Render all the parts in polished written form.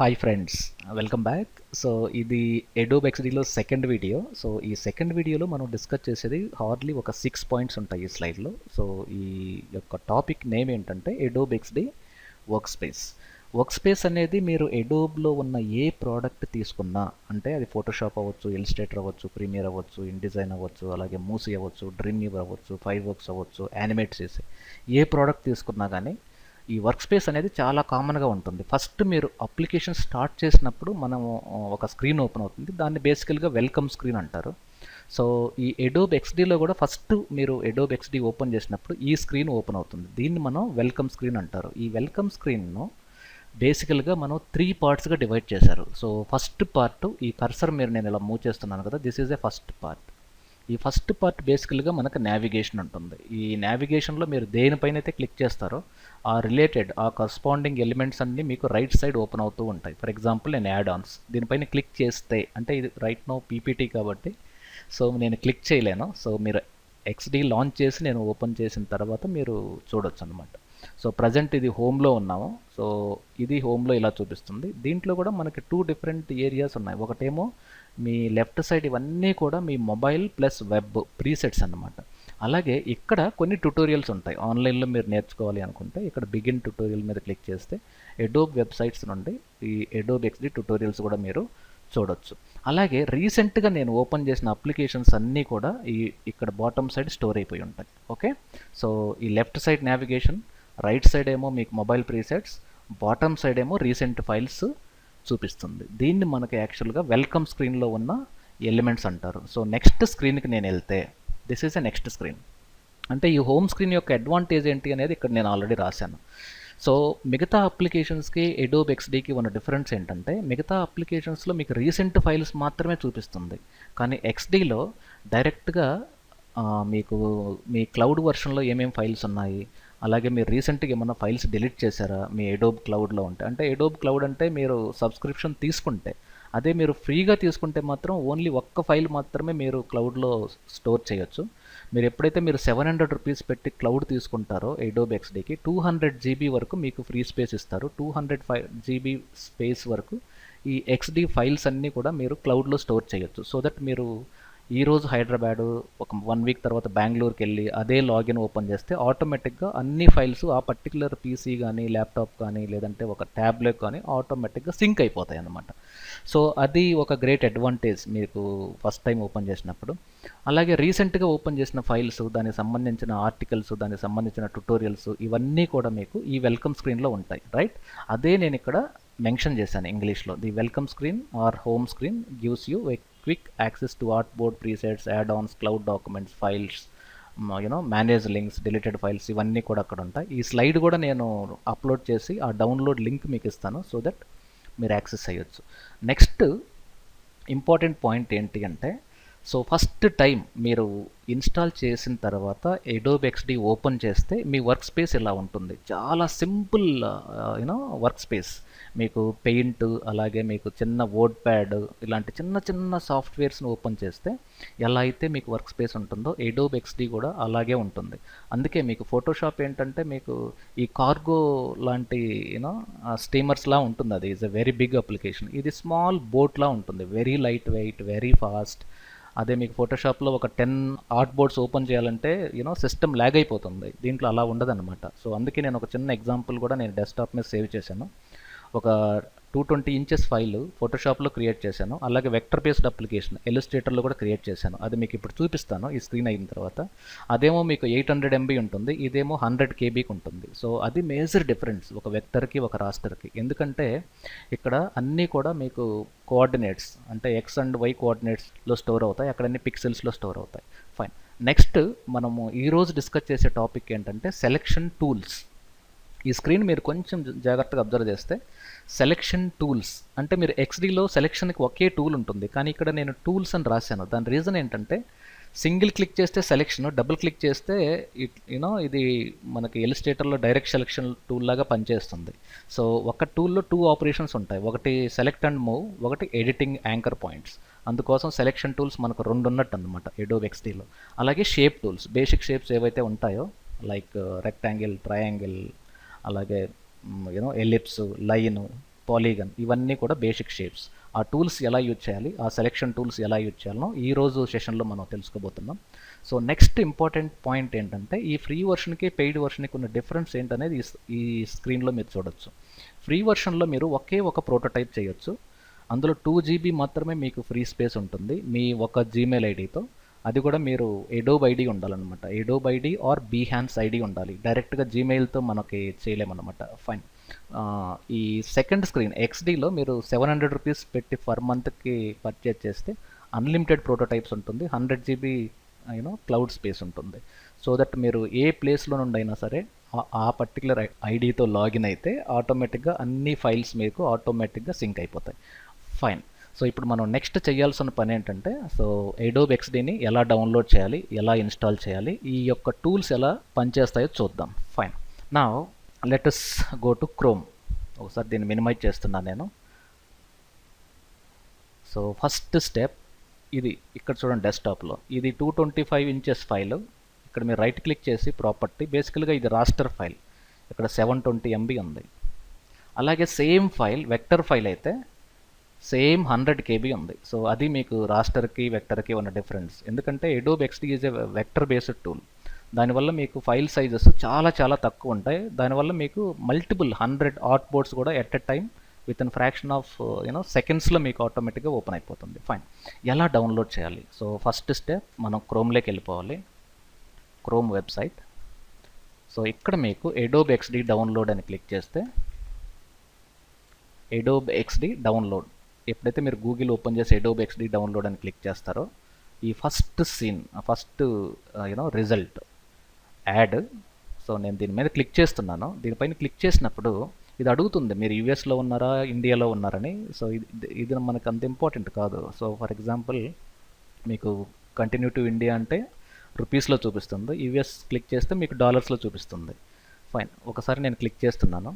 Hi friends, welcome back. So ఇది Adobe ఎక్స్డీలో second video. So ఈ second వీడియోలో మనం డిస్కస్ చేసేది హార్డ్లీ ఒక 6 పాయింట్స్ ఉంటాయి ఈ స్లైడ్లో. సో ఈ యొక్క టాపిక్ నేమ్ ఏంటంటే Adobe XD work space. Work space అనేది మీరు ఎడోబ్లో ఉన్న ఏ ప్రోడక్ట్ తీసుకున్నా, అంటే అది ఫోటోషాప్ అవ్వచ్చు, ఇల్స్ట్రేటర్ అవ్వచ్చు, ప్రీమియర్ అవ్వచ్చు, ఇన్డిజైన్ అవ్వచ్చు, అలాగే మూసీ అవ్వచ్చు, డ్రీమ్వీవర్ అవ్వచ్చు, ఫైర్ వర్క్స్ అవ్వచ్చు, యానిమేట్ చేసే ఏ ప్రోడక్ట్ తీసుకున్నా కానీ ఈ వర్క్ స్పేస్ అనేది చాలా కామన్గా ఉంటుంది. ఫస్ట్ మీరు అప్లికేషన్ స్టార్ట్ చేసినప్పుడు మనము ఒక స్క్రీన్ ఓపెన్ అవుతుంది. దాన్ని బేసికల్గా వెల్కమ్ స్క్రీన్ అంటారు. సో ఈ ఎడోబ్ ఎక్స్డీలో కూడా ఫస్ట్ మీరు ఎడోబ్ ఎక్స్డీ ఓపెన్ చేసినప్పుడు ఈ స్క్రీన్ ఓపెన్ అవుతుంది. దీన్ని మనం వెల్కమ్ స్క్రీన్ అంటారు. ఈ వెల్కమ్ స్క్రీన్ను బేసికల్గా మనం 3 పార్ట్స్గా డివైడ్ చేశారు. సో ఫస్ట్ పార్ట్, ఈ కర్సర్ మీరు నేను ఇలా మూవ్ చేస్తున్నాను కదా, this is a first part. ఈ ఫస్ట్ పార్ట్ బేసికల్గా మనకు నావిగేషన్ ఉంటుంది. ఈ నావిగేషన్లో మీరు దేనిపైన అయితే క్లిక్ చేస్తారో ఆ రిలేటెడ్, ఆ కరస్పాండింగ్ ఎలిమెంట్స్ అన్నీ మీకు రైట్ సైడ్ ఓపెన్ అవుతూ ఉంటాయి. ఫర్ ఎగ్జాంపుల్ నేను యాడ్ ఆన్స్ దీనిపైన క్లిక్ చేస్తే, అంటే ఇది రైట్ నో పీపీటీ కాబట్టి సో నేను క్లిక్ చేయలేను. సో మీరు ఎక్స్డీ లాంచ్ చేసి నేను ఓపెన్ చేసిన తర్వాత మీరు చూడొచ్చు అనమాట. సో ప్రజెంట్ ఇది హోమ్లో ఉన్నాము. సో ఇది హోమ్లో ఇలా చూపిస్తుంది. దీంట్లో కూడా మనకి 2 డిఫరెంట్ ఏరియాస్ ఉన్నాయి. ఒకటేమో మీ లెఫ్ట్ సైడ్ ఇవన్నీ కూడా మీ మొబైల్ ప్లస్ వెబ్ ప్రీసెట్స్ అన్నమాట. అలాగే ఇక్కడ కొన్ని ట్యుటోరియల్స్ ఉంటాయి. ఆన్లైన్లో మీరు నేర్చుకోవాలి అనుకుంటే ఇక్కడ బిగిన్ ట్యుటోరియల్ మీద క్లిక్ చేస్తే ఎడోబ్ వెబ్సైట్స్ నుండి ఈ ఎడోబ్ ఎక్స్డీ ట్యుటోరియల్స్ కూడా మీరు చూడొచ్చు. అలాగే రీసెంట్గా నేను ఓపెన్ చేసిన అప్లికేషన్స్ అన్నీ కూడా ఇక్కడ బాటమ్ సైడ్ స్టోర్ అయిపోయి ఉంటాయి. ఓకే, సో ఈ left side navigation, right side ఏమో మీకు మొబైల్ ప్రీసెట్స్, బాటమ్ సైడ్ ఏమో రీసెంట్ ఫైల్స్ చూపిస్తుంది. దీన్ని మనకి యాక్చువల్గా వెల్కమ్ స్క్రీన్లో ఉన్న ఎలిమెంట్స్ అంటారు. సో నెక్స్ట్ స్క్రీన్కి నేను వెళ్తే this is a next screen. అంటే ఈ హోమ్ స్క్రీన్ యొక్క అడ్వాంటేజ్ ఏంటి అనేది ఇక్కడ నేను ఆల్రెడీ రాశాను. సో మిగతా అప్లికేషన్స్కి ఎడోబ్ ఎక్స్డీకి ఉన్న డిఫరెన్స్ ఏంటంటే, మిగతా అప్లికేషన్స్లో మీకు రీసెంట్ ఫైల్స్ మాత్రమే చూపిస్తుంది. కానీ ఎక్స్డీలో డైరెక్ట్గా మీకు మీ క్లౌడ్ వర్షన్లో ఏమేమి ఫైల్స్ ఉన్నాయి, అలాగే మీరు రీసెంట్గా ఏమన్నా ఫైల్స్ డిలీట్ చేశారా మీ ఎడోబ్ క్లౌడ్లో ఉంటే. అంటే ఎడోబ్ క్లౌడ్ అంటే మీరు సబ్స్క్రిప్షన్ తీసుకుంటే, అదే మీరు ఫ్రీగా తీసుకుంటే మాత్రం ఓన్లీ ఒక్క ఫైల్ మాత్రమే మీరు క్లౌడ్లో స్టోర్ చేయొచ్చు. మీరు ఎప్పుడైతే మీరు 700 రూపీస్ పెట్టి క్లౌడ్ తీసుకుంటారో ఎడోబ్ ఎక్స్డీకి 200 జీబీ వరకు మీకు ఫ్రీ స్పేస్ ఇస్తారు. 200 జీబీ స్పేస్ వరకు ఈ ఎక్స్డీ ఫైల్స్ అన్నీ కూడా మీరు క్లౌడ్లో స్టోర్ చేయొచ్చు. సో దట్ మీరు ఈరోజు హైదరాబాదు, ఒక 1 వీక్ తర్వాత బెంగళూరుకి వెళ్ళి అదే లాగిన్ ఓపెన్ చేస్తే ఆటోమేటిక్గా అన్ని ఫైల్స్ ఆ పర్టికులర్ పీసీ కానీ, ల్యాప్టాప్ కానీ, లేదంటే ఒక ట్యాబ్లెట్ కానీ ఆటోమేటిక్గా సింక్ అయిపోతాయి అన్నమాట. సో అది ఒక గ్రేట్ అడ్వాంటేజ్ మీకు ఫస్ట్ టైం ఓపెన్ చేసినప్పుడు. అలాగే రీసెంట్గా ఓపెన్ చేసిన ఫైల్స్, దానికి సంబంధించిన ఆర్టికల్స్, దానికి సంబంధించిన ట్యుటోరియల్స్ ఇవన్నీ కూడా మీకు ఈ వెల్కమ్ స్క్రీన్లో ఉంటాయి. రైట్, అదే నేను ఇక్కడ మెన్షన్ చేశాను ఇంగ్లీష్లో. The welcome screen or home screen gives you quick access to artboard presets, add-ons, cloud documents, files, manage links, deleted files ఇవన్నీ కూడా అక్కడ ఉంటాయి. ఈ స్లైడ్ కూడా నేను అప్లోడ్ చేసి ఆ డౌన్లోడ్ లింక్ మీకు ఇస్తాను. సో దట్ మీరు యాక్సెస్ అయ్యొచ్చు. నెక్స్ట్ ఇంపార్టెంట్ పాయింట్ ఏంటి అంటే, సో ఫస్ట్ టైం మీరు ఇన్స్టాల్ చేసిన తర్వాత ఎడోబ్ ఎక్స్డీ ఓపెన్ చేస్తే మీ వర్క్ స్పేస్ ఇలా ఉంటుంది. చాలా సింపుల్ వర్క్ స్పేస్. మీకు పెయింట్, అలాగే మీకు చిన్న వర్డ్ ప్యాడ్, ఇలాంటి చిన్న చిన్న సాఫ్ట్వేర్స్ని ఓపెన్ చేస్తే ఎలా అయితే మీకు వర్క్ స్పేస్ ఉంటుందో ఎడోబ్ ఎక్స్డీ కూడా అలాగే ఉంటుంది. అందుకే మీకు ఫోటోషాప్ ఏంటంటే మీకు ఈ కార్గో లాంటి స్టీమర్స్లా ఉంటుంది. అది is a very big application. ఇది స్మాల్ బోట్లా ఉంటుంది, very light weight, very fast. అదే మీకు ఫోటోషాప్లో ఒక 10 ఆర్ట్ బోర్డ్స్ ఓపెన్ చేయాలంటే సిస్టమ్ ల్యాగ్ అయిపోతుంది. దీంట్లో అలా ఉండదన్నమాట. సో అందుకే నేను ఒక చిన్న ఎగ్జాంపుల్ కూడా నేను డెస్క్టాప్ మీద సేవ్ చేశాను. ఒక 220 ఇంచెస్ ఫైల్ ఫోటోషాప్లో క్రియేట్ చేశాను. అలాగే వెక్టర్ బేస్డ్ అప్లికేషన్ ఇల్లుస్ట్రేటర్లో కూడా క్రియేట్ చేశాను. అది మీకు ఇప్పుడు చూపిస్తాను ఈ స్క్రీన్ అయిన తర్వాత. అదేమో మీకు 800 MB ఉంటుంది, ఇదేమో 100 KBకి ఉంటుంది. సో అది మేజర్ డిఫరెన్స్ ఒక వెక్టర్కి, ఒక రాస్టర్కి. ఎందుకంటే ఇక్కడ అన్నీ కూడా మీకు కోఆర్డినేట్స్, అంటే ఎక్స్ అండ్ వై కోఆర్డినేట్స్లో స్టోర్ అవుతాయి, అక్కడ అన్ని పిక్సెల్స్లో స్టోర్ అవుతాయి. ఫైన్. నెక్స్ట్ మనము ఈరోజు డిస్కస్ చేసే టాపిక్ ఏంటంటే సెలెక్షన్ టూల్స్. ఈ స్క్రీన్ మీరు కొంచెం జాగ్రత్తగా అబ్జర్వ్ చేస్తే సెలెక్షన్ టూల్స్ అంటే, మీరు ఎక్స్డీలో సెలెక్షన్కి ఒకే టూల్ ఉంటుంది, కానీ ఇక్కడ నేను టూల్స్ అని రాశాను. దాని రీజన్ ఏంటంటే, సింగిల్ క్లిక్ చేస్తే సెలెక్షన్, డబుల్ క్లిక్ చేస్తే ఇది మనకి ఇల్లుస్ట్రేటర్లో డైరెక్ట్ సెలెక్షన్ టూల్ లాగా పనిచేస్తుంది. సో ఒక టూల్లో 2 ఆపరేషన్స్ ఉంటాయి, ఒకటి సెలెక్ట్ అండ్ మూవ్, ఒకటి ఎడిటింగ్ యాంకర్ పాయింట్స్. అందుకోసం సెలెక్షన్ టూల్స్ మనకు 2 ఉన్నట్టు అనమాట ఎడోబ్ ఎక్స్డీలో. అలాగే షేప్ టూల్స్, బేసిక్ షేప్స్ ఏవైతే ఉంటాయో లైక్ రెక్టాంగిల్, ట్రయాంగిల్, అలాగే ఎలిప్స్, లైన్, పాలీగన్, ఇవన్నీ కూడా బేసిక్ షేప్స్. ఆ టూల్స్ ఎలా యూజ్ చేయాలి, ఆ సెలెక్షన్ టూల్స్ ఎలా యూజ్ చేయాలనో ఈరోజు సెషన్లో మనం తెలుసుకోబోతున్నాం. సో నెక్స్ట్ ఇంపార్టెంట్ పాయింట్ ఏంటంటే ఈ ఫ్రీ వర్షన్కి పెయిడ్ వర్షన్కి ఉన్న డిఫరెన్స్ ఏంటనేది ఈ స్క్రీన్లో మీరు చూడొచ్చు. ఫ్రీ వర్షన్లో మీరు ఒకే ఒక ప్రోటోటైప్ చేయొచ్చు. అందులో 2 GB మాత్రమే మీకు ఫ్రీ స్పేస్ ఉంటుంది మీ ఒక జీమెయిల్ ఐడితో. అది కూడా మీరు ఎడోబ్ ఐడి ఉండాలన్నమాట. ఎడోబ్ ఐడి ఆర్ బీహాన్స్ ఐడి ఉండాలి. డైరెక్ట్గా జీమెయిల్తో మనకి చేయలేమన్నమాట. ఫైన్. ఈ సెకండ్ స్క్రీన్ XDలో మీరు 700 రూపీస్ పెట్టి పర్ మంత్కి పర్చేజ్ చేస్తే అన్లిమిటెడ్ ప్రోటోటైప్స్ ఉంటుంది. 100 GB క్లౌడ్ స్పేస్ ఉంటుంది. సో దట్ మీరు ఏ ప్లేస్లో నుండి అయినా సరే ఆ పర్టికులర్ ఐడితో లాగిన్ అయితే ఆటోమేటిక్గా అన్ని ఫైల్స్ మీకు ఆటోమేటిక్గా సింక్ అయిపోతాయి. ఫైన్. సో ఇప్పుడు మనం నెక్స్ట్ చేయాల్సిన పని ఏంటంటే, సో ఎడోబ్ XDని ఎలా డౌన్లోడ్ చేయాలి, ఎలా ఇన్స్టాల్ చేయాలి, ఈ యొక్క టూల్స్ ఎలా పనిచేస్తాయో చూద్దాం. ఫైన్. నా let us go to chrome. ఒకసారి దీన్ని మినిమైజ్ చేస్తున్నాను నేను. సో ఫస్ట్ స్టెప్ ఇది ఇక్కడ చూడండి, డెస్క్టాప్లో ఇది 225 ఇంచెస్ ఫైల్. ఇక్కడ మీరు రైట్ క్లిక్ చేసి ప్రాపర్టీ, బేసికల్గా ఇది రాస్టర్ ఫైల్. ఇక్కడ 720 MB ఉంది. అలాగే సేమ్ ఫైల్ వెక్టర్ ఫైల్ అయితే సేమ్ 100 KB ఉంది. సో అది మీకు రాస్టర్కి వెక్టర్కి ఉన్న డిఫరెన్స్. ఎందుకంటే Adobe XD is a vector based tool. దానివల్ల మీకు ఫైల్ సైజెస్ చాలా చాలా తక్కువ ఉంటాయి. దానివల్ల మీకు మల్టిపుల్ 100 ఆర్ట్ బోర్డ్స్ కూడా at a time with in fraction of సెకండ్స్లో మీకు ఆటోమేటిక్గా ఓపెన్ అయిపోతుంది. ఫైన్. ఎలా డౌన్లోడ్ చేయాలి? సో ఫస్ట్ స్టెప్ మనం క్రోమ్లోకి వెళ్ళిపోవాలి. Chrome website. సో ఇక్కడ మీకు ఎడోబ్ XD డౌన్లోడ్ అని క్లిక్ చేస్తే ఎడోబ్ XD డౌన్లోడ్. ఎప్పుడైతే మీరు గూగుల్ ఓపెన్ చేసి ఎడోబ్ XD డౌన్లోడ్ అని క్లిక్ చేస్తారో ఈ first scene, first result ad. So నేను దీని మీద క్లిక్ చేస్తున్నాను. దీనిపైన క్లిక్ చేసినప్పుడు ఇది అడుగుతుంది మీరు యూఎస్లో ఉన్నారా, ఇండియాలో ఉన్నారని. సో ఇది మనకు అంత ఇంపార్టెంట్ కాదు. సో ఫర్ ఎగ్జాంపుల్ మీకు కంటిన్యూ టు ఇండియా అంటే రూపీస్లో చూపిస్తుంది. యూఎస్ క్లిక్ చేస్తే మీకు డాలర్స్లో చూపిస్తుంది. ఫైన్. ఒకసారి నేను క్లిక్ చేస్తున్నాను.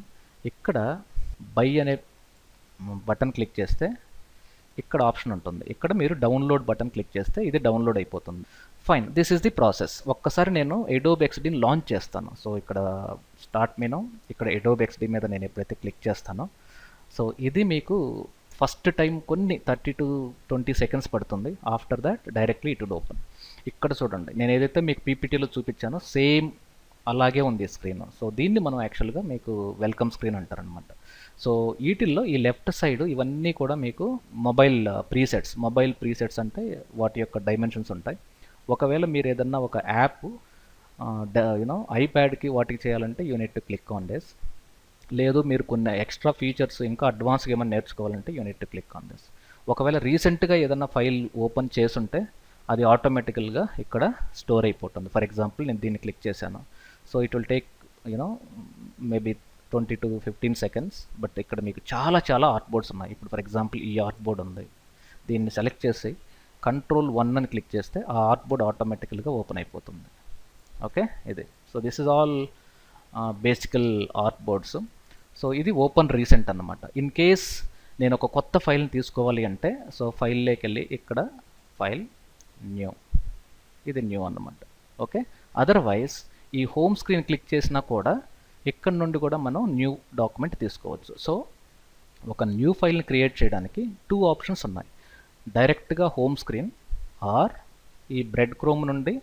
ఇక్కడ బై అనే బటన్ క్లిక్ చేస్తే ఇక్కడ ఆప్షన్ ఉంటుంది. ఇక్కడ మీరు డౌన్లోడ్ బటన్ క్లిక్ చేస్తే ఇది డౌన్లోడ్ అయిపోతుంది. Fine. This is the process. ఒక్కసారి నేను ఎడోబ్ XDని లాంచ్ చేస్తాను. సో ఇక్కడ స్టార్ట్ మెనూ, ఇక్కడ ఎడోబ్ XD మీద నేను ఎప్పుడైతే క్లిక్ చేస్తానో సో ఇది మీకు ఫస్ట్ టైం కొన్ని 30 to 20 seconds పడుతుంది. After that directly it will open. ఇక్కడ చూడండి, నేను ఏదైతే మీకు పీపీటీలో చూపించానో సేమ్ అలాగే ఉంది స్క్రీన్. సో దీన్ని మనం యాక్చువల్గా మీకు వెల్కమ్ స్క్రీన్ అంటారనమాట. సో వీటిల్లో ఈ లెఫ్ట్ సైడ్ ఇవన్నీ కూడా మీకు మొబైల్ ప్రీసెట్స్ అంటే వాటి యొక్క డైమెన్షన్స్ ఉంటాయి. ఒకవేళ మీరు ఏదన్నా ఒక యాప్ ఐప్యాడ్కి వాటికి చేయాలంటే unit to click on this. లేదు మీరు కొన్ని ఎక్స్ట్రా ఫీచర్స్ ఇంకా అడ్వాన్స్గా ఏమైనా నేర్చుకోవాలంటే unit to click on this. ఒకవేళ రీసెంట్గా ఏదన్నా ఫైల్ ఓపెన్ చేసుంటే అది ఆటోమేటికల్గా ఇక్కడ స్టోర్ అయిపోతుంది. ఫర్ ఎగ్జాంపుల్ నేను దీన్ని క్లిక్ చేశాను. So it will take maybe 20 to 15 seconds. But ఇక్కడ మీకు చాలా చాలా ఆర్ట్ బోర్డ్స్ ఉన్నాయి. ఇప్పుడు ఫర్ ఎగ్జాంపుల్ ఈ ఆర్ట్ బోర్డ్ ఉంది. దీన్ని సెలెక్ట్ చేసి Ctrl+1 అని క్లిక్ చేస్తే ఆ ఆర్ట్ బోర్డ్ ఆటోమేటికల్గా ఓపెన్ అయిపోతుంది. ఓకే, ఇది. సో దిస్ ఇస్ ఆల్ బేసికల్ ఆర్ట్ బోర్డ్స్. సో ఇది ఓపెన్ రీసెంట్ అన్నమాట. ఇన్ కేస్ నేను ఒక కొత్త ఫైల్ని తీసుకోవాలి అంటే సో ఫైల్లోకి వెళ్ళి ఇక్కడ ఫైల్ న్యూ, ఇది న్యూ అన్నమాట. ఓకే. అదర్వైజ్ ఈ హోమ్ స్క్రీన్ క్లిక్ చేసినా కూడా ఇక్కడ నుండి కూడా మనం న్యూ డాక్యుమెంట్ తీసుకోవచ్చు. సో ఒక న్యూ ఫైల్ని క్రియేట్ చేయడానికి 2 ఆప్షన్స్ ఉన్నాయి. డైరెక్ట్గా హోమ్ స్క్రీన్ ఆర్ ఈ బ్రెడ్ క్రోమ్ నుండి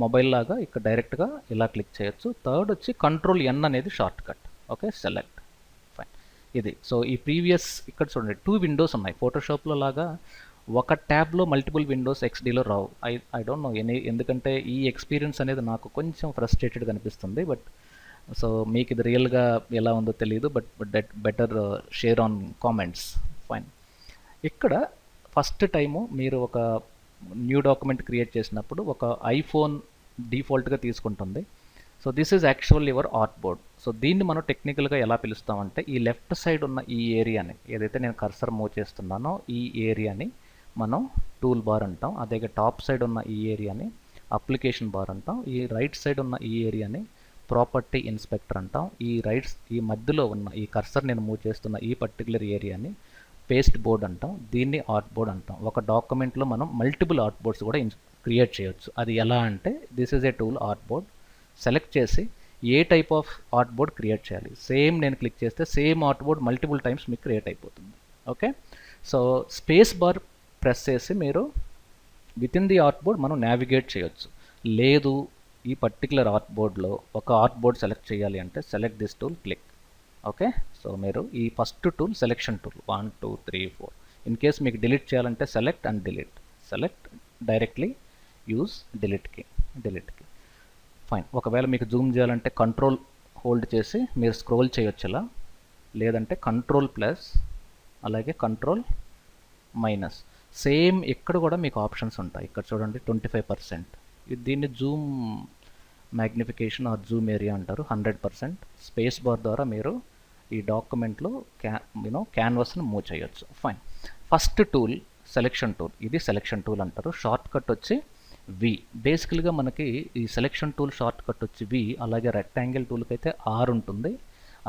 మొబైల్ లాగా ఇక్కడ డైరెక్ట్గా ఇలా క్లిక్ చేయొచ్చు. థర్డ్ వచ్చి Ctrl+N అనేది short cut. Okay, select. Fine. ఇది. సో ఈ ప్రీవియస్ ఇక్కడ చూడండి 2 విండోస్ ఉన్నాయి. ఫోటోషాప్లో లాగా ఒక ట్యాబ్లో మల్టిపుల్ విండోస్ XDలో రావు. ఐ డోంట్ నో ఎందుకంటే ఈ ఎక్స్పీరియన్స్ అనేది నాకు కొంచెం ఫ్రస్ట్రేటెడ్గా అనిపిస్తుంది. బట్ సో మీకు ఇది రియల్గా ఎలా ఉందో తెలియదు. But that better share on comments. Fine. ఇక్కడ ఫస్ట్ టైము మీరు ఒక న్యూ డాక్యుమెంట్ క్రియేట్ చేసినప్పుడు ఒక ఐఫోన్ డిఫాల్ట్గా తీసుకుంటుంది. So this is actual your art board. So దీన్ని మనం టెక్నికల్గా ఎలా పిలుస్తామంటే ఈ లెఫ్ట్ సైడ్ ఉన్న ఈ ఏరియాని, ఏదైతే నేను కర్సర్ మూవ్ చేస్తున్నానో ఈ ఏరియాని మనం టూల్ బార్ అంటాం. అదే టాప్ సైడ్ ఉన్న ఈ ఏరియాని అప్లికేషన్ బార్ అంటాం. ఈ రైట్ సైడ్ ఉన్న ఈ ఏరియాని ప్రాపర్టీ ఇన్స్పెక్టర్ అంటాం. ఈ మధ్యలో ఉన్న ఈ కర్సర్ నేను మూవ్ చేస్తున్న ఈ పర్టికులర్ ఏరియాని పేస్ట్ బోర్డ్ అంటాం. దీన్ని ఆర్ట్ బోర్డ్ అంటాం. ఒక డాక్యుమెంట్లో మనం మల్టిపుల్ ఆర్ట్ బోర్డ్స్ కూడా క్రియేట్ చేయొచ్చు. అది ఎలా అంటే this is a tool art board. Select చేసి a type of art board create చేయాలి. సేమ్ నేను క్లిక్ చేస్తే same art board multiple times మీకు క్రియేట్ అయిపోతుంది. Okay, so space bar press చేసి మీరు within the art board మనం navigate చేయొచ్చు. లేదు ఈ పర్టికులర్ ఆర్ట్ బోర్డ్లో ఒక ఆర్ట్ బోర్డ్ సెలెక్ట్ చేయాలి అంటే select this tool, click. Okay, so మీరు ఈ first tool selection tool 1 2 3 4. In case మీకు డిలీట్ చేయాలంటే select and delete, select directly use delete కి. ఫైన్. ఒకవేళ మీకు జూమ్ చేయాలంటే కంట్రోల్ హోల్డ్ చేసి మీరు స్క్రోల్ చేయొచ్చు ఇలా, లేదంటే కంట్రోల్ ప్లస్ అలాగే కంట్రోల్ మైనస్. సేమ్ ఇక్కడ కూడా మీకు ఆప్షన్స్ ఉంటాయి. ఇక్కడ చూడండి 25%, దీన్ని zoom magnification or zoom area అంటారు. 100%. స్పేస్ బార్ ద్వారా మీరు ఈ డాక్యుమెంట్లో క్యాన్వాస్ని మూవ్ చేయొచ్చు. Fine. First tool selection tool, ఇది సెలెక్షన్ టూల్ అంటారు. షార్ట్ కట్ వచ్చి వి. బేసికల్గా మనకి ఈ సెలెక్షన్ టూల్ షార్ట్ కట్ వచ్చి వి. అలాగే రెక్టాంగిల్ టూల్కి అయితే ఆర్ ఉంటుంది,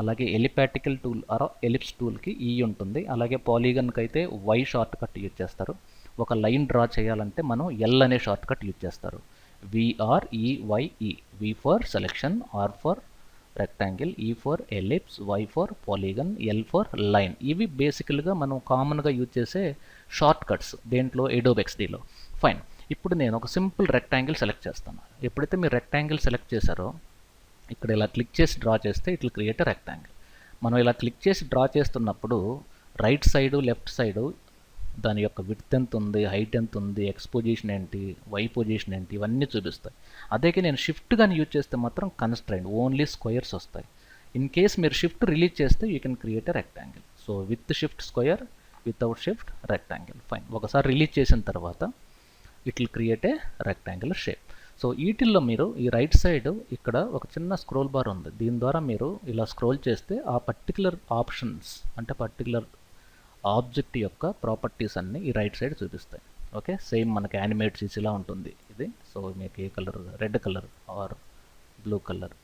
అలాగే ఎలిపాటికల్ టూల్ ఆర్ ఎలిప్స్ టూల్కి ఈ ఉంటుంది, అలాగే పాలీగన్కి అయితే వై షార్ట్ కట్ యూజ్ చేస్తారు. ఒక లైన్ డ్రా చేయాలంటే మనం ఎల్ అనే షార్ట్ కట్ యూజ్ చేస్తారు. VREYE. V for selection, R for rectangle, E for ellipse, Y for polygon, L for line. ఇవి బేసికల్గా మనం కామన్గా యూజ్ చేసే షార్ట్ కట్స్ దేంట్లో, ఎడోబ్ XDలో. ఫైన్. ఇప్పుడు నేను ఒక సింపుల్ రెక్టాంగిల్ సెలెక్ట్ చేస్తాను. ఎప్పుడైతే మీరు రెక్టాంగిల్ సెలెక్ట్ చేశారో ఇక్కడ ఇలా క్లిక్ చేసి డ్రా చేస్తే it will create a rectangle. మనం ఇలా క్లిక్ చేసి డ్రా చేస్తున్నప్పుడు రైట్ సైడు లెఫ్ట్ సైడు దాని యొక్క విడ్త్ ఎంత ఉంది, హైట్ ఎంత ఉంది, ఎక్స్ పొజిషన్ ఏంటి, వై పొజిషన్ ఏంటి, ఇవన్నీ చూపిస్తాయి. అదే నేను షిఫ్ట్ కానీ యూజ్ చేస్తే మాత్రం కన్స్ట్రైంట్ ఓన్లీ స్క్వేర్స్ వస్తాయి. ఇన్ కేస్ మీరు షిఫ్ట్ రిలీజ్ చేస్తే you can create a rectangle. So with shift square, without shift rectangle. Fine. ఒకసారి రిలీజ్ చేసిన తర్వాత it will create a rectangle shape. So వీటిల్లో మీరు ఈ రైట్ సైడ్ ఇక్కడ ఒక చిన్న స్క్రోల్ బార్ ఉంది. దీని ద్వారా మీరు ఇలా స్క్రోల్ చేస్తే ఆ పర్టికులర్ ఆప్షన్స్ అంటే పర్టికులర్ ఆబ్జెక్ట్ యొక్క ప్రాపర్టీస్ అన్నీ ఈ రైట్ సైడ్ చూపిస్తాయి. ఓకే, సేమ్ మనకి యానిమేట్ చేసి ఇలా ఉంటుంది ఇది. సో మీకు ఏ colour, red colour or blue colour.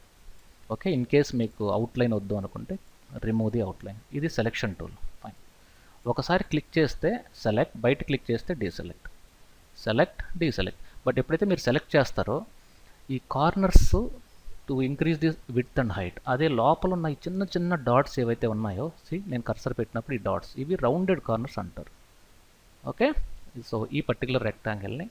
Okay, in case మీకు అవుట్లైన్ వద్దు అనుకుంటే రిమూవ్ ది అవుట్లైన్. ఇది సెలెక్షన్ టూల్. ఫైన్. ఒకసారి క్లిక్ చేస్తే సెలెక్ట్, బయట క్లిక్ చేస్తే డీసెలెక్ట్, సెలెక్ట్ డీసెలెక్ట్. బట్ ఎప్పుడైతే మీరు సెలెక్ట్ చేస్తారో ఈ corners to increase the width and height, అదే లోపల ఉన్న ఈ చిన్న చిన్న డాట్స్ ఏవైతే ఉన్నాయో, నేను కర్సర్ పెట్టినప్పుడు ఈ డాట్స్ ఇవి రౌండెడ్ కార్నర్స్ అంటారు. ఓకే, సో ఈ పర్టికులర్ రెక్టాంగిల్ని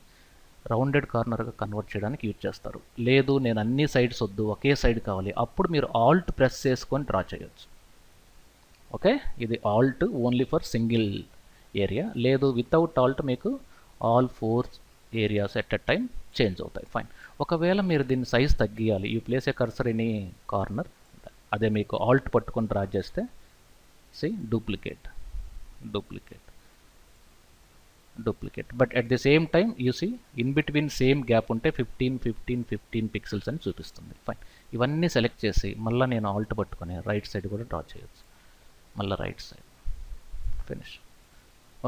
రౌండెడ్ కార్నర్గా కన్వర్ట్ చేయడానికి యూజ్ చేస్తారు. లేదు నేను అన్ని సైడ్స్ వద్దు ఒకే సైడ్ కావాలి, అప్పుడు మీరు ఆల్ట్ ప్రెస్ చేసుకొని డ్రా చేయొచ్చు. ఓకే, ఇది alt only for single area. లేదు వితౌట్ ఆల్ట్ మీకు all 4 areas at a time change అవుతాయి. ఫైన్. ఒకవేళ మీరు దీన్ని సైజ్ తగ్గియాలి, you place a cursor any corner, అదే మీకు ఆల్ట్ పట్టుకొని డ్రా చేస్తే duplicate, but at the same time you in between same gap ఉంటే 15 పిక్సెల్స్ అని చూపిస్తుంది. ఫైన్. ఇవన్నీ సెలెక్ట్ చేసి మళ్ళీ నేను ఆల్ట్ పట్టుకొని రైట్ సైడ్ కూడా డ్రా చేయొచ్చు. మళ్ళీ రైట్ సైడ్, ఫినిష్.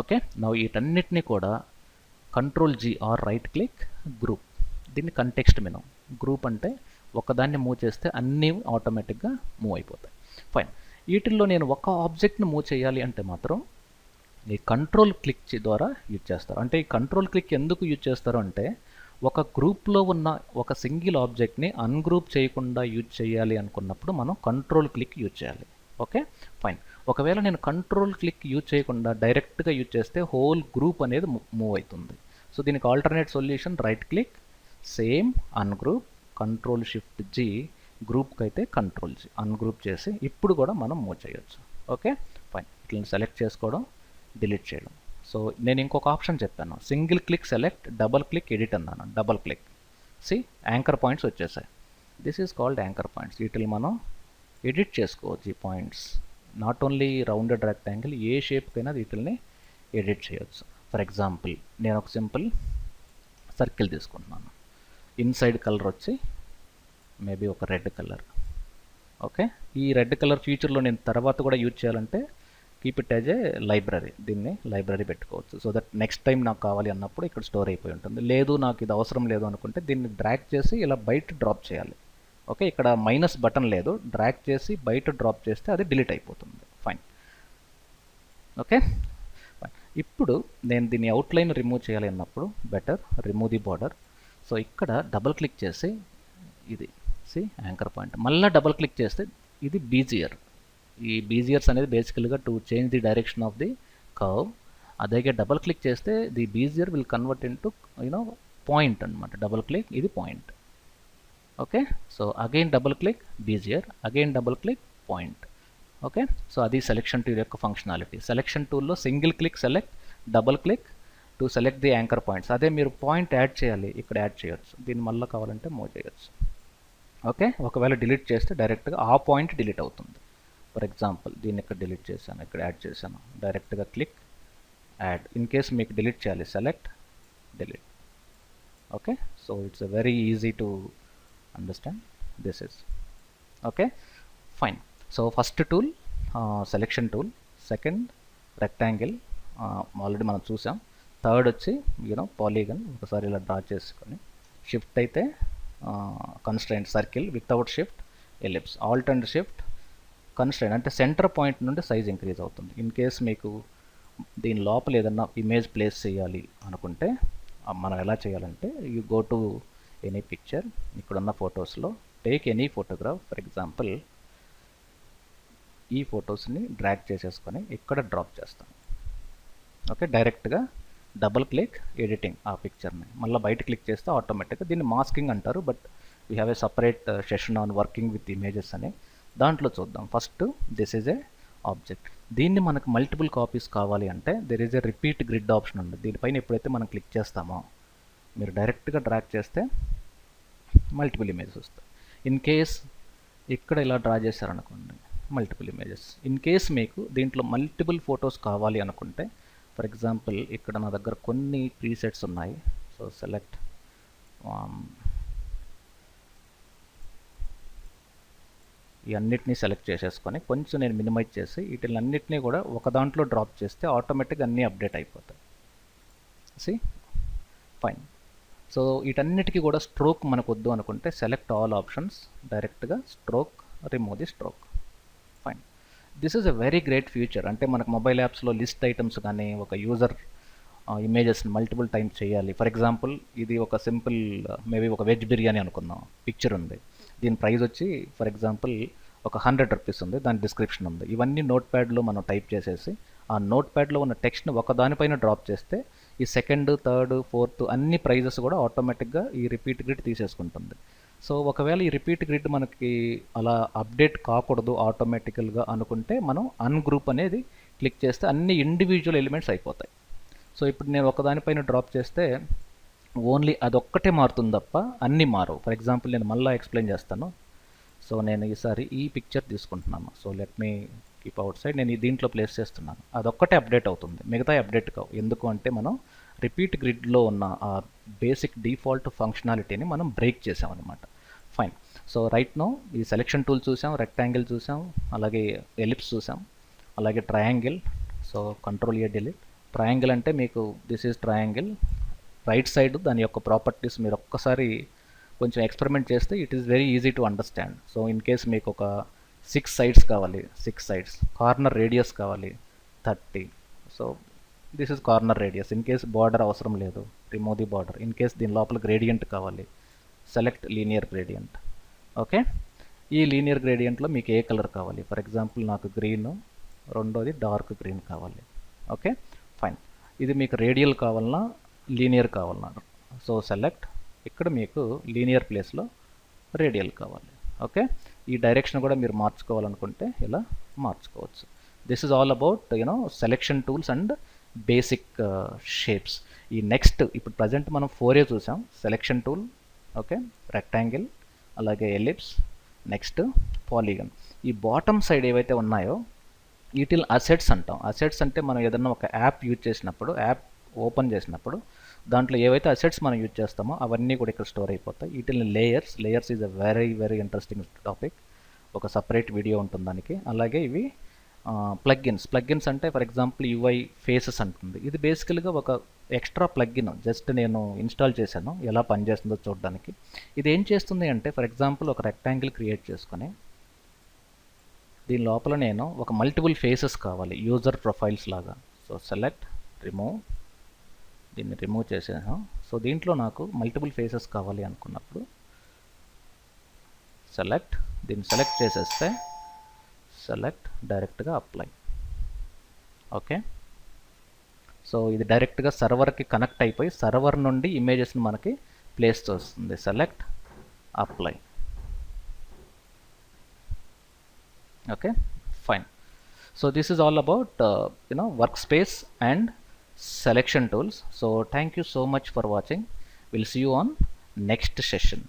ఓకే, నా వీటన్నిటిని కూడా Ctrl+G or right click, group. దీన్ని కంటెక్స్ట్ మెనూ. గ్రూప్ అంటే ఒకదాన్ని మూవ్ చేస్తే అన్నీ ఆటోమేటిక్గా మూవ్ అయిపోతాయి. ఫైన్. వీటిల్లో నేను ఒక ఆబ్జెక్ట్ని మూవ్ చేయాలి అంటే మాత్రం ఈ కంట్రోల్ క్లిక్ ద్వారా యూజ్ చేస్తారు. అంటే ఈ కంట్రోల్ క్లిక్ ఎందుకు యూజ్ చేస్తారు అంటే ఒక గ్రూప్లో ఉన్న ఒక సింగిల్ ఆబ్జెక్ట్ని అన్గ్రూప్ చేయకుండా యూజ్ చేయాలి అనుకున్నప్పుడు మనం కంట్రోల్ క్లిక్ యూజ్ చేయాలి. Okay, fine. ఒకవేళ నేను కంట్రోల్ క్లిక్ యూజ్ చేయకుండా డైరెక్ట్గా యూజ్ చేస్తే హోల్ గ్రూప్ అనేది మూవ్ అవుతుంది. సో దీనికి alternate solution right click, same ungroup, Ctrl+Shift+G, గ్రూప్కి అయితే Ctrl+G, అన్గ్రూప్ చేసి ఇప్పుడు కూడా మనం మూవ్ చేయొచ్చు. Okay, fine. ఇట్లా సెలెక్ట్ చేసుకోవడం, డిలీట్ చేయడం. సో నేను ఇంకొక ఆప్షన్ చెప్పాను, single click select, double click edit అన్నాను. డబల్ క్లిక్, యాంకర్ పాయింట్స్ వచ్చేసాయి. This is called anchor points. వీటిని మనం ఎడిట్ చేసుకోవచ్చు. ఈ points not only rounded rectangle, ఏ షేప్కైనా వీటిని ఎడిట్ చేయొచ్చు. ఫర్ ఎగ్జాంపుల్ నేను ఒక సింపుల్ సర్కిల్ తీసుకుంటున్నాను. ఇన్సైడ్ కలర్ వచ్చి మేబీ ఒక రెడ్ కలర్. ఓకే, ఈ రెడ్ కలర్ ఫ్యూచర్లో నేను తర్వాత కూడా యూజ్ చేయాలంటే keep it as a library, దీన్ని లైబ్రరీ పెట్టుకోవచ్చు. సో దట్ నెక్స్ట్ టైం నాకు కావాలి అన్నప్పుడు ఇక్కడ స్టోర్ అయిపోయి ఉంటుంది. లేదు నాకు ఇది అవసరం లేదు అనుకుంటే దీన్ని డ్రాగ్ చేసి ఇలా బయట డ్రాప్ చేయాలి. ఓకే, ఇక్కడ మైనస్ బటన్ లేదు, డ్రాగ్ చేసి బయట డ్రాప్ చేస్తే అది డిలీట్ అయిపోతుంది. ఫైన్. Okay, fine. ఇప్పుడు నేను దీన్ని అవుట్లైన్ రిమూవ్ చేయాలి అన్నప్పుడు better remove the border. So ఇక్కడ డబుల్ క్లిక్ చేసి ఇది సి యాంకర్ పాయింట్. మళ్ళీ డబల్ క్లిక్ చేస్తే ఇది బీజియర్. ఈ బీజియర్స్ అనేది బేసికల్గా to change the direction of the curve. అదే డబల్ క్లిక్ చేస్తే the Bezier will convert into point అనమాట. డబల్ క్లిక్, ఇది point. Okay, so again double click Bezier, again double click point. Okay, so అది selection tool యొక్క functionality. Selection టూల్లో single click select, double click to select the anchor points. అదే మీరు point add చేయాలి, ఇక్కడ add చేయొచ్చు. దీన్ని మళ్ళీ కావాలంటే మూవ్ చేయొచ్చు. ఓకే, ఒకవేళ డిలీట్ చేస్తే డైరెక్ట్గా ఆ పాయింట్ డిలీట్ అవుతుంది. ఫర్ ఎగ్జాంపుల్ దీన్ని ఇక్కడ డిలీట్ చేశాను, ఇక్కడ యాడ్ చేశాను, డైరెక్ట్గా క్లిక్ యాడ్. ఇన్ కేస్ మీకు డిలీట్ చేయాలి, select delete. Okay, so it's very easy to understand this is. Okay, fine. So first tool selection tool, second rectangle already మనం చూసాం. థర్డ్ వచ్చి పాలీగన్. ఒకసారి ఇలా డ్రా చేసుకొని షిఫ్ట్ అయితే constraint circle, without shift ellipse, Alt and shift constraint అంటే centre point నుండి size increase అవుతుంది. ఇన్ కేస్ మీకు దీని లోపల ఏదన్నా ఇమేజ్ ప్లేస్ చేయాలి అనుకుంటే మనం ఎలా చేయాలంటే you go to any picture, ఇక్కడున్న ఫొటోస్లో take any photograph. For example ఈ ఫొటోస్ని డ్రాగ్ చేసేసుకొని ఇక్కడ డ్రాప్ చేస్తాను. ఓకే, డైరెక్ట్గా డబుల్ క్లిక్ ఎడిటింగ్ ఆ పిక్చర్ని. మళ్ళీ బయట క్లిక్ చేస్తే ఆటోమేటిక్గా దీన్ని మాస్కింగ్ అంటారు, but we have a separate session on working with images అని. దాంట్లో చూద్దాం. First this is A object. దీన్ని మనకు మల్టిపుల్ కాపీస్ కావాలి అంటే there is a repeat grid option ఉంది. దీనిపైన ఎప్పుడైతే మనం క్లిక్ చేస్తామో మీరు డైరెక్ట్గా డ్రాగ్ చేస్తే మల్టిపుల్ ఇమేజెస్ వస్తాయి. ఇన్ కేస్ ఇక్కడ ఇలా డ్రా చేశారనుకోండి, మల్టిపుల్ ఇమేజెస్. ఇన్ కేస్ మీకు దీంట్లో మల్టిపుల్ ఫొటోస్ కావాలి అనుకుంటే, ఫర్ ఎగ్జాంపుల్ ఇక్కడ నా దగ్గర కొన్ని ప్రీసెట్స్ ఉన్నాయి. సో సెలెక్ట్ ఈ అన్నిటినీ సెలెక్ట్ చేసేసుకొని కొంచెం నేను మినిమైజ్ చేసి వీటిని కూడా ఒక దాంట్లో డ్రాప్ చేస్తే ఆటోమేటిక్గా అన్నీ అప్డేట్ అయిపోతాయి. C fine. సో వీటన్నిటికీ కూడా స్ట్రోక్ మనకు వద్దు అనుకుంటే సెలెక్ట్ ఆల్ ఆప్షన్స్, డైరెక్ట్గా stroke, remove the stroke. Fine. This is a very great feature. అంటే మనకు మొబైల్ యాప్స్లో లిస్ట్ ఐటమ్స్ కానీ ఒక యూజర్ ఇమేజెస్ని మల్టిపుల్ టైమ్స్ చేయాలి. ఫర్ ఎగ్జాంపుల్ ఇది ఒక సింపుల్ మేబీ ఒక వెజ్ బిర్యానీ అనుకుందాం, పిక్చర్ ఉంది. దీని ప్రైస్ వచ్చి ఫర్ ఎగ్జాంపుల్ ఒక 100 రూపీస్ ఉంది, దాని డిస్క్రిప్షన్ ఉంది. ఇవన్నీ నోట్ ప్యాడ్లో మనం టైప్ చేసేసి ఆ నోట్ ప్యాడ్లో ఉన్న టెక్స్ట్ని ఒక దానిపైన డ్రాప్ చేస్తే ఈ సెకండ్, థర్డ్, ఫోర్త్ అన్ని ప్రైజెస్ కూడా ఆటోమేటిక్గా ఈ రిపీట్ గ్రిడ్ తీసేసుకుంటుంది. సో ఒకవేళ ఈ రిపీట్ గ్రిడ్ మనకి అలా అప్డేట్ కాకూడదు ఆటోమేటికల్గా అనుకుంటే మనం అన్గ్రూప్ అనేది క్లిక్ చేస్తే అన్ని ఇండివిజువల్ ఎలిమెంట్స్ అయిపోతాయి. సో ఇప్పుడు నేను ఒకదానిపైన డ్రాప్ చేస్తే ఓన్లీ అదొక్కటే మారుతుంది తప్ప అన్నీ మారవు. ఫర్ ఎగ్జాంపుల్ నేను మళ్ళీ ఎక్స్ప్లెయిన్ చేస్తాను. సో నేను ఈసారి ఈ పిక్చర్ తీసుకుంటున్నాను. So let me keep out side. నేను దీంట్లో ప్లేస్ చేస్తున్నాను. అదొక్కటే అప్డేట్ అవుతుంది, మిగతా అప్డేట్ కావు. ఎందుకు అంటే మనం రిపీట్ గ్రిడ్లో ఉన్న ఆ బేసిక్ డిఫాల్ట్ ఫంక్షనాలిటీని మనం బ్రేక్ చేసామన్నమాట. ఫైన్. సో రైట్ నో ఈ సెలెక్షన్ టూల్ చూసాం, రెక్టాంగిల్ చూసాం, అలాగే ఎలిప్స్ చూసాం, అలాగే triangle. So control A delete. Triangle అంటే మీకు this is triangle. Right side దాని యొక్క ప్రాపర్టీస్ మీరు ఒక్కసారి కొంచెం ఎక్స్పెరిమెంట్ చేస్తే it is very easy to understand. So in case మీకు ఒక 6 సైడ్స్ కావాలి, 6 సైడ్స్, కార్నర్ రేడియస్ కావాలి 30. So this is corner radius. In case border అవసరం లేదు, remove the border. In case దీని లోపల గ్రేడియంట్ కావాలి, సెలెక్ట్ లీనియర్ గ్రేడియంట్. ఓకే, ఈ లీనియర్ గ్రేడియంట్లో మీకు ఏ కలర్ కావాలి? ఫర్ ఎగ్జాంపుల్ నాకు గ్రీన్, రెండోది డార్క్ గ్రీన్ కావాలి. Okay, fine. ఇది మీకు రేడియల్ కావాలన్నా లీనియర్ కావాలన్నా, సో సెలెక్ట్. ఇక్కడ మీకు లీనియర్ ప్లేస్లో రేడియల్ కావాలి. ఓకే, ఈ డైరెక్షన్ కూడా మీరు మార్చుకోవాలనుకుంటే ఇలా మార్చుకోవచ్చు. This is all about selection tools and basic shapes. ఈ నెక్స్ట్ ఇప్పుడు ప్రజెంట్ మనం 4 చూసాం. సెలెక్షన్ టూల్, ఓకే, రెక్టాంగిల్, అలాగే ఎలిప్స్, నెక్స్ట్ పాలీగన్. ఈ బాటమ్ సైడ్ ఏవైతే ఉన్నాయో వీటిని అసెట్స్ అంటాం. అసెట్స్ అంటే మనం ఏదన్నా ఒక యాప్ యూజ్ చేసినప్పుడు, యాప్ ఓపెన్ చేసినప్పుడు దాంట్లో ఏవైతే అసెట్స్ మనం యూజ్ చేస్తామో అవన్నీ కూడా ఇక్కడ స్టోర్ అయిపోతాయి. వీటిని layers is a very very interesting topic. ఒక సపరేట్ వీడియో ఉంటుంది దానికి. అలాగే ఇవి ప్లగ్గిన్స్ అంటే ఫర్ ఎగ్జాంపుల్ యూఐ ఫేసెస్ అంటుంది. ఇది బేసికల్గా ఒక ఎక్స్ట్రా ప్లగ్గిన్, జస్ట్ నేను ఇన్స్టాల్ చేశాను ఎలా పనిచేస్తుందో చూడడానికి. ఇది ఏం చేస్తుంది అంటే ఫర్ ఎగ్జాంపుల్ ఒక రెక్టాంగిల్ క్రియేట్ చేసుకొని దీని లోపల నేను ఒక మల్టిపుల్ ఫేసెస్ కావాలి, యూజర్ ప్రొఫైల్స్ లాగా. సో సెలెక్ట్, రిమూవ్, దీన్ని రిమూవ్ చేసాను. సో దీంట్లో నాకు మల్టిపుల్ ఫేసెస్ కావాలి అనుకున్నప్పుడు సెలెక్ట్, దీన్ని సెలెక్ట్ చేసేస్తే సెలెక్ట్ డైరెక్ట్గా అప్లై. ఓకే, సో ఇది డైరెక్ట్గా సర్వర్కి కనెక్ట్ అయిపోయి సర్వర్ నుండి ఇమేజెస్ని మనకి ప్లేస్ చేస్తుంది. Select apply. Okay, fine. So this is all about workspace and selection tools. So thank you so much for watching. We'll see you on next session.